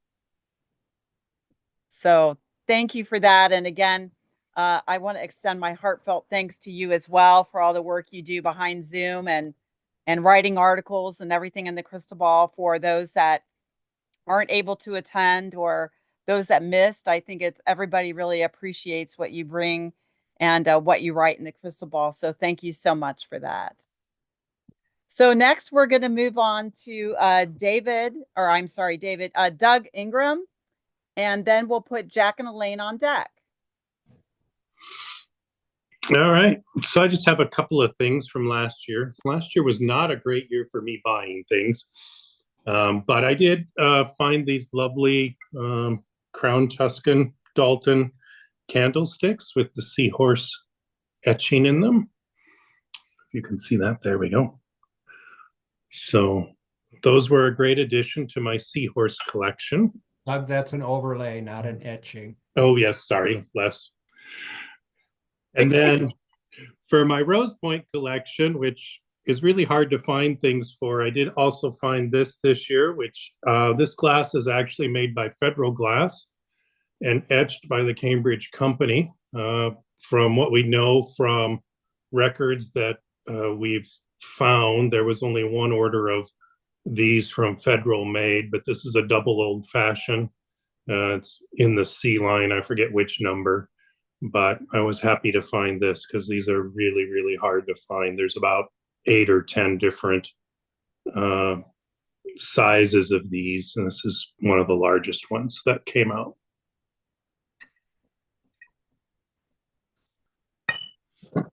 So thank you for that. And again, I want to extend my heartfelt thanks to you as well for all the work you do behind Zoom and writing articles and everything in the crystal ball for those that aren't able to attend or those that missed. I think it's everybody really appreciates what you bring and what you write in the crystal ball. So thank you so much for that. So next we're going to move on to Doug Ingram, and then we'll put Jack and Elaine on deck. All right. So I just have a couple of things from last year. Last year was not a great year for me buying things. But I did find these lovely Crown Tuscan Dalton candlesticks with the seahorse etching in them. If you can see that, there we go. So those were a great addition to my seahorse collection. That's an overlay, not an etching. Oh, yes, sorry, Les. And then for my Rose Point collection, which is really hard to find things for, I did also find this year, which this glass is actually made by Federal Glass and etched by the Cambridge Company. From what we know from records that we've found, there was only one order of these from Federal made, but this is a double old fashioned. It's in the C line, I forget which number, but I was happy to find this because these are really, really hard to find. There's about 8 or 10 different sizes of these, and this is one of the largest ones that came out.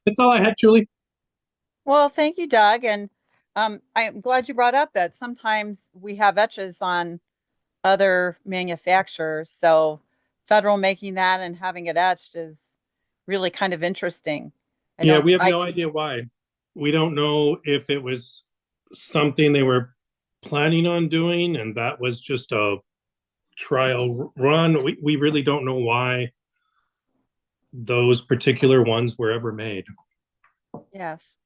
That's all I had, Julie. Well, thank you, Doug. And I'm glad you brought up that sometimes we have etches on other manufacturers. So Federal making that and having it etched is really kind of interesting. We have no idea why. We don't know if it was something they were planning on doing and that was just a trial run. We really don't know why those particular ones were ever made. Yes.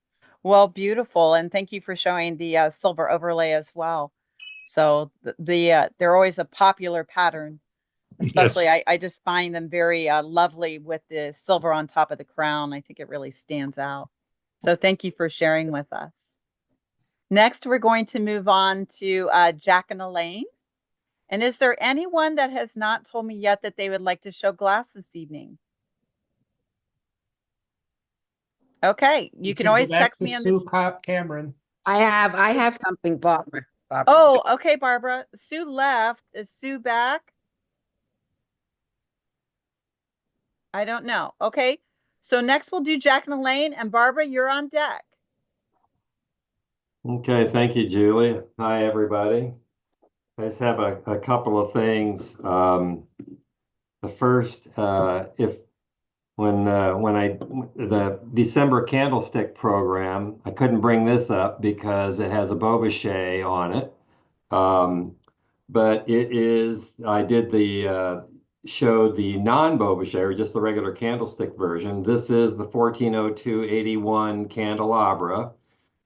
Well, beautiful. And thank you for showing the silver overlay as well. So they're always a popular pattern, especially Yes. I just find them very lovely with the silver on top of the crown. I think it really stands out. So thank you for sharing with us. Next, we're going to move on to Jack and Elaine. And is there anyone that has not told me yet that they would like to show glass this evening? Okay, you can always text me on the Cameron. I have something, Barbara. Oh, okay, Barbara. Sue left. Is Sue back? I don't know. Okay. So next we'll do Jack and Elaine, and Barbara, you're on deck. Okay, thank you, Julie. Hi, everybody. I just have a couple of things. The first, the December candlestick program, I couldn't bring this up because it has a Beaubochet on it. But it is, I did showed the non-Beaubochet, or just the regular candlestick version. This is the 1402-81 candelabra.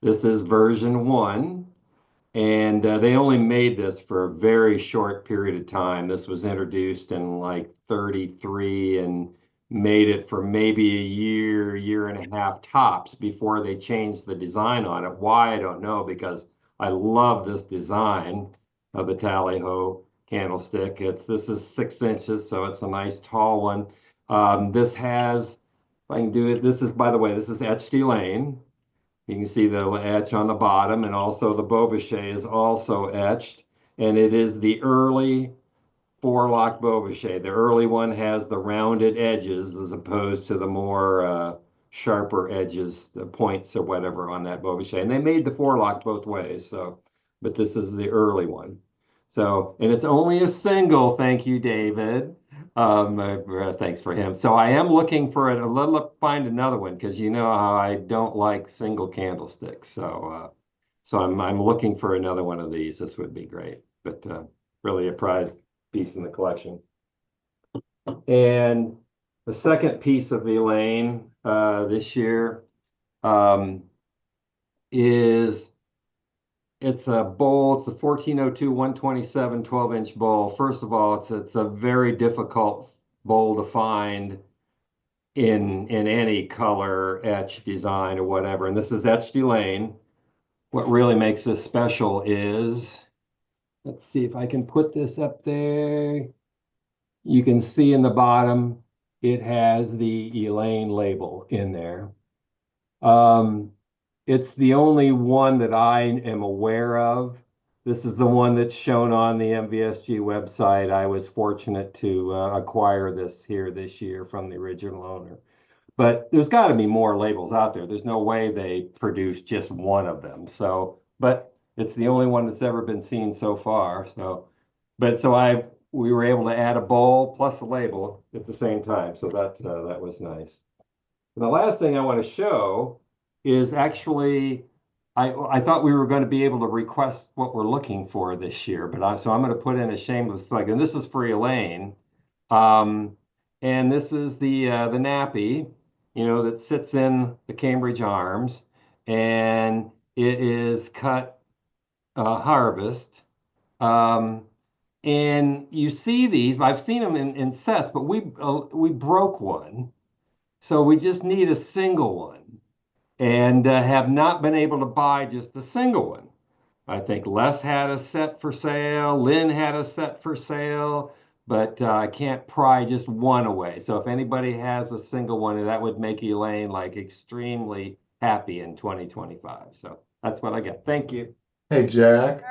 This is version 1. And they only made this for a very short period of time. This was introduced in like 33, and made it for maybe a year, year and a half tops before they changed the design on it. Why, I don't know, because I love this design of the tally-ho candlestick. This is 6 inches, so it's a nice tall one. This has, if I can do it, this is, by the way, this is etched Elaine. You can see the etch on the bottom, and also the Beaubochet is also etched, and it is the early 4-lock Beaubochet. The early one has the rounded edges as opposed to the more sharper edges, the points or whatever on that Beaubochet. And they made the 4-lock both ways, so, but this is the early one. So, and it's only a single, thank you, David. Thanks for him. So I am looking for it. Let's find another one, because you know how I don't like single candlesticks. So, I'm looking for another one of these. This would be great, but really a prized piece in the collection. And the second piece of Elaine this year is, it's a bowl. It's a 1402 127 12-inch bowl. First of all, it's a very difficult bowl to find in any color, etch, design, or whatever. And this is etched Elaine. What really makes this special is, let's see if I can put this up there. You can see in the bottom, it has the Elaine label in there. It's the only one that I am aware of. This is the one that's shown on the MVSG website. I was fortunate to acquire this here this year from the original owner. But there's got to be more labels out there. There's no way they produced just one of them. So, but it's the only one that's ever been seen so far. So, we were able to add a bowl plus a label at the same time. So that was nice. And the last thing I want to show is actually, I thought we were going to be able to request what we're looking for this year, but so I'm going to put in a shameless plug, and this is for Elaine. And this is the nappy, you know, that sits in the Cambridge Arms, and it is cut harvest. And you see these, I've seen them in sets, but we broke one. So we just need a single one, and have not been able to buy just a single one. I think Les had a set for sale, Lynn had a set for sale, but I can't pry just one away. So if anybody has a single one, that would make Elaine like extremely happy in 2025. So that's what I got. Thank you. Hey, Jack.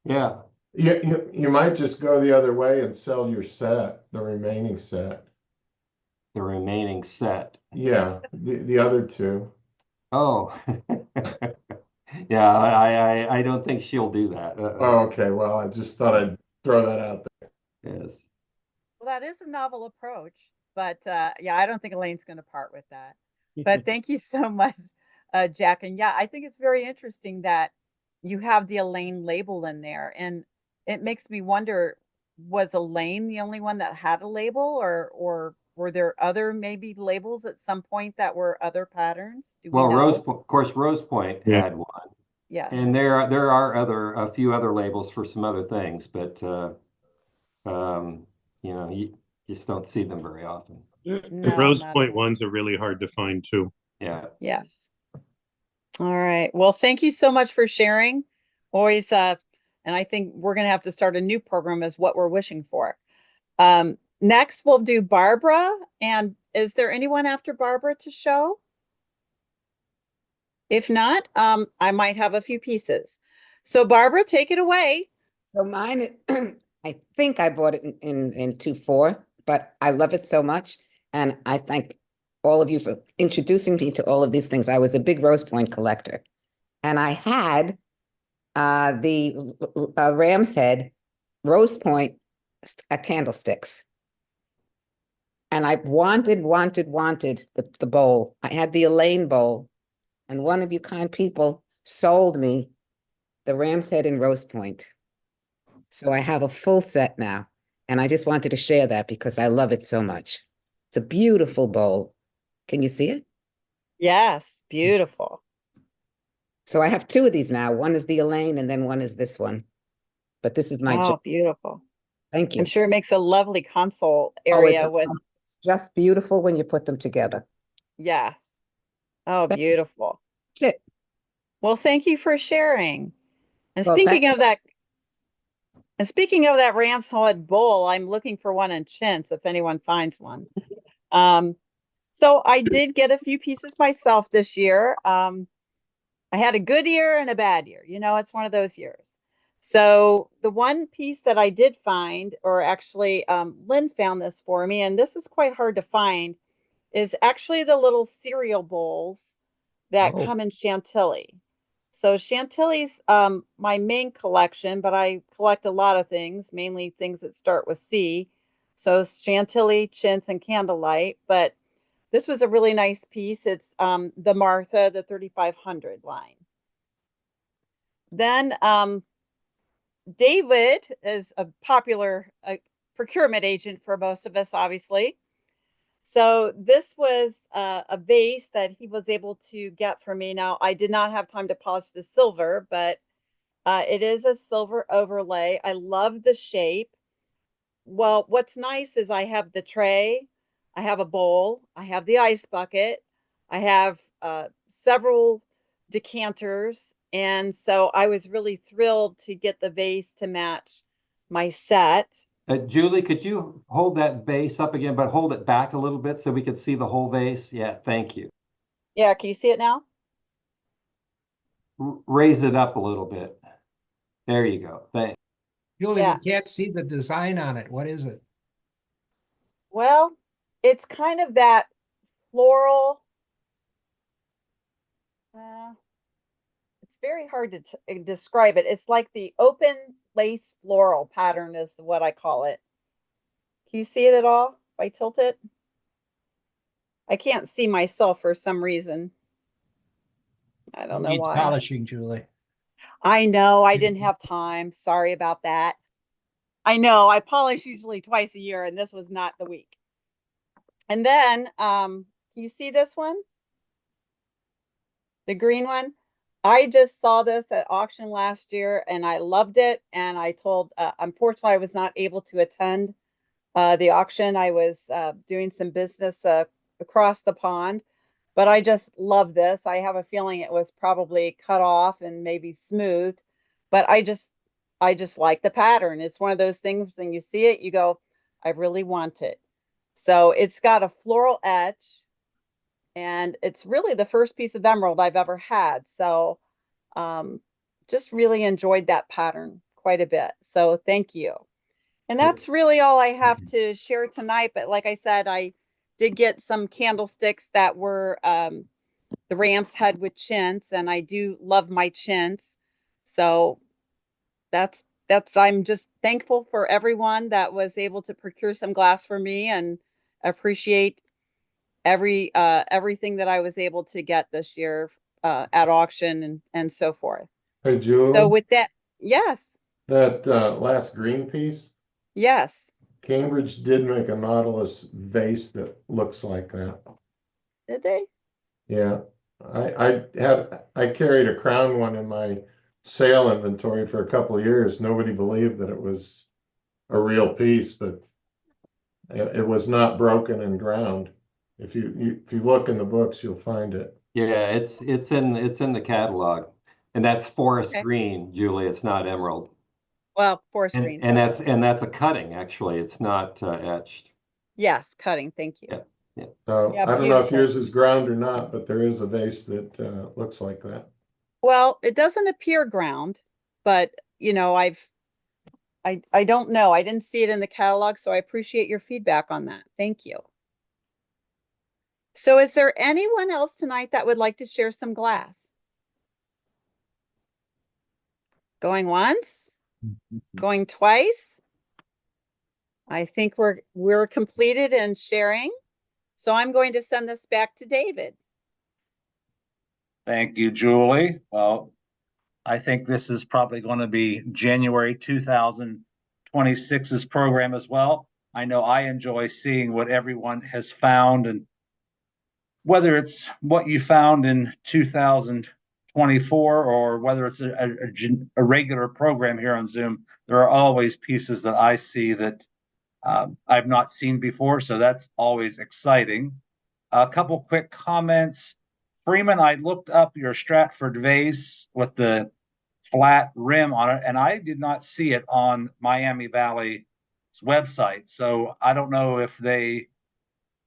Yeah. You might just go the other way and sell your set, the remaining set. The remaining set. Yeah, the other two. Oh. Yeah, I don't think she'll do that. Oh, okay. Well, I just thought I'd throw that out there. Yes. Well, that is a novel approach, but yeah, I don't think Elaine's going to part with that. But thank you so much, Jack. And yeah, I think it's very interesting that you have the Elaine label in there, and it makes me wonder, was Elaine the only one that had a label, or were there other maybe labels at some point that were other patterns? Do we know? Of course, Rose Point had one. Yeah. And there are a few other labels for some other things, but you know, you just don't see them very often. The Rose Point ones are really hard to find too. Yeah. Yes. All right. Well, thank you so much for sharing. Always, and I think we're going to have to start a new program as what we're wishing for. Next, we'll do Barbara. And is there anyone after Barbara to show? If not, I might have a few pieces. So Barbara, take it away. So mine, I think I bought it in 2.4, but I love it so much. And I thank all of you for introducing me to all of these things. I was a big Rose Point collector. And I had the Ram's Head Rose Point candlesticks. And I wanted the bowl. I had the Elaine bowl. And one of you kind people sold me the Ram's Head in Rose Point. So I have a full set now. And I just wanted to share that because I love it so much. It's a beautiful bowl. Can you see it? Yes, beautiful. So I have two of these now. One is the Elaine and then one is this one. But this is my beautiful. Thank you. I'm sure it makes a lovely console area with It's just beautiful when you put them together. Yes. Oh, Thank- beautiful. That's it. Well, thank you for sharing. And Well, speaking of that, ram's head bowl, I'm looking for one in chintz if anyone finds one. So I did get a few pieces myself this year. I had a good year and a bad year. You know, it's one of those years. So the one piece that I did find, or actually Lynn found this for me, and this is quite hard to find, is actually the little cereal bowls that Oh. come in Chantilly. So Chantilly's my main collection, but I collect a lot of things, mainly things that start with C. So Chantilly, chintz, and candlelight. But this was a really nice piece. It's the Martha, the 3500 line. Then David is a popular procurement agent for most of us, obviously. So this was a vase that he was able to get for me. Now, I did not have time to polish the silver, but it is a silver overlay. I love the shape. Well, what's nice is I have the tray, I have a bowl, I have the ice bucket, I have several decanters. And so I was really thrilled to get the vase to match my set. Julie, could you hold that vase up again, but hold it back a little bit so we could see the whole vase? Yeah, thank you. Yeah, can you see it now? Raise it up a little bit. There you go. Thanks. Julie, Yeah. we can't see the design on it. What is it? Well, it's kind of that floral. It's very hard to describe it. It's like the open lace floral pattern is what I call it. Can you see it at all if I tilt it? I can't see myself for some reason. I don't know Needs why. polishing, Julie. I know I didn't have time. Sorry about that. I know I polish usually twice a year and this was not the week. And then, can you see this one? The green one? I just saw this at auction last year and I loved it. And I told, unfortunately, I was not able to attend the auction. I was doing some business across the pond, but I just love this. I have a feeling it was probably cut off and maybe smoothed, but I just like the pattern. It's one of those things when you see it, you go, I really want it. So it's got a floral etch and it's really the first piece of emerald I've ever had. So just really enjoyed that pattern quite a bit. So thank you. And that's really all I have to share tonight. But like I said, I did get some candlesticks that were the ram's head with chintz, and I do love my chintz. So that's I'm just thankful for everyone that was able to procure some glass for me and appreciate everything that I was able to get this year at auction and so forth. Hey, Julie, So with that, yes, that last green piece, yes, Cambridge did make a Nautilus vase that looks like that. did they? Yeah, I carried a crown one in my sale inventory for a couple of years. Nobody believed that it was a real piece, but it was not broken and ground. If you look in the books, you'll find it. Yeah, it's in the catalog, and that's forest Okay. green, Julie. It's not emerald, Well, forest and greens. and that's a cutting. Actually, it's not etched. Yes, cutting. Thank you. Yeah, yeah. So Yeah, I don't know if beautiful. yours is ground or not, but there is a vase that looks like that. Well, it doesn't appear ground, but you know, I don't know. I didn't see it in the catalog, so I appreciate your feedback on that. Thank you. So is there anyone else tonight that would like to share some glass? Going once? Going twice? I think we're completed in sharing. So I'm going to send this back to David. Thank you, Julie. Well, I think this is probably going to be January 2026's program as well. I know I enjoy seeing what everyone has found, and whether it's what you found in 2024 or whether it's a regular program here on Zoom, there are always pieces that I see that I've not seen before, so that's always exciting. A couple quick comments. Freeman, I looked up your Stratford vase with the flat rim on it, and I did not see it on Miami Valley's website. So I don't know if they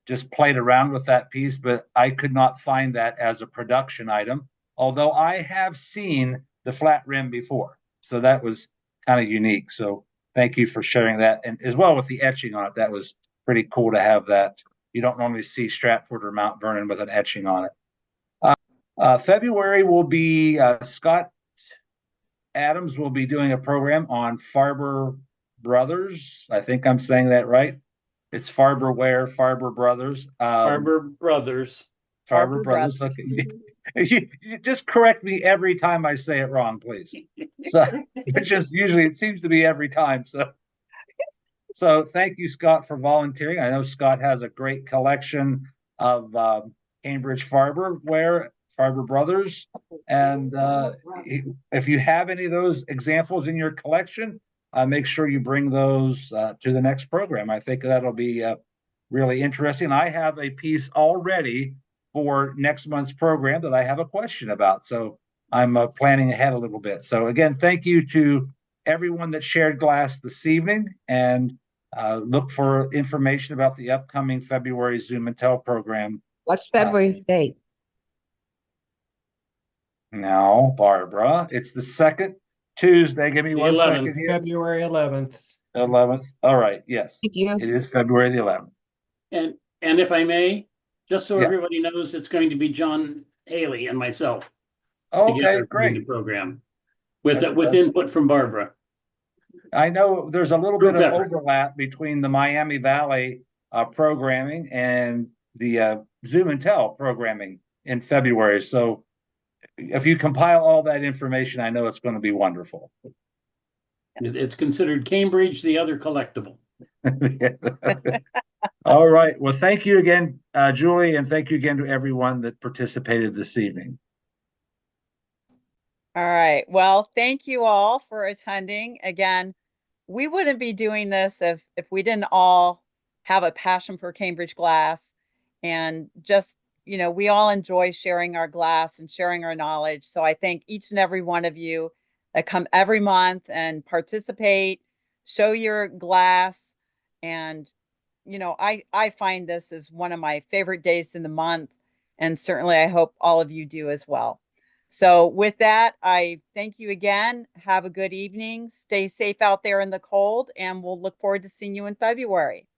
just played around with that piece, but I could not find that as a production item, although I have seen the flat rim before. So that was kind of unique. So thank you for sharing that. And as well with the etching on it, that was pretty cool to have that. You don't normally see Stratford or Mount Vernon with an etching on it. February will be Scott Adams will be doing a program on Farber Brothers. I think I'm saying that right. It's Farberware, Farber Brothers. Farber Brothers. Farber Brothers. Okay. You just correct me every time I say it wrong, please. So it just usually it seems to be every time. So thank you, Scott, for volunteering. I know Scott has a great collection of Cambridge Farberware, Farber Brothers, and if you have any of those examples in your collection, make sure you bring those to the next program. I think that'll be really interesting. I have a piece already for next month's program that I have a question about. So I'm planning ahead a little bit. So again, thank you to everyone that shared glass this evening, and look for information about the upcoming February Zoom and Tell program. What's February's date? Now, Barbara, it's the second Tuesday. Give me The 1 second 11th. here. February 11th. 11th. All right. Yes, Thank you. it is February the 11th. And if I may, just so Yes. everybody knows, it's going to be John Haley and myself Okay, together doing the great. program with That's input from Barbara. I know there's a little Group bit of effort. overlap between the Miami Valley programming and the Zoom and Tell programming in February. So if you compile all that information, I know it's going to be wonderful. It's considered Cambridge, the other collectible. All right. Well, thank you again, Julie, and thank you again to everyone that participated this evening. All right. Well, thank you all for attending. Again, we wouldn't be doing this if we didn't all have a passion for Cambridge glass, and just, we all enjoy sharing our glass and sharing our knowledge. So I thank each and every one of you that come every month and participate, show your glass. And, I find this is one of my favorite days in the month, and certainly I hope all of you do as well. So with that, I thank you again. Have a good evening. Stay safe out there in the cold, and we'll look forward to seeing you in February.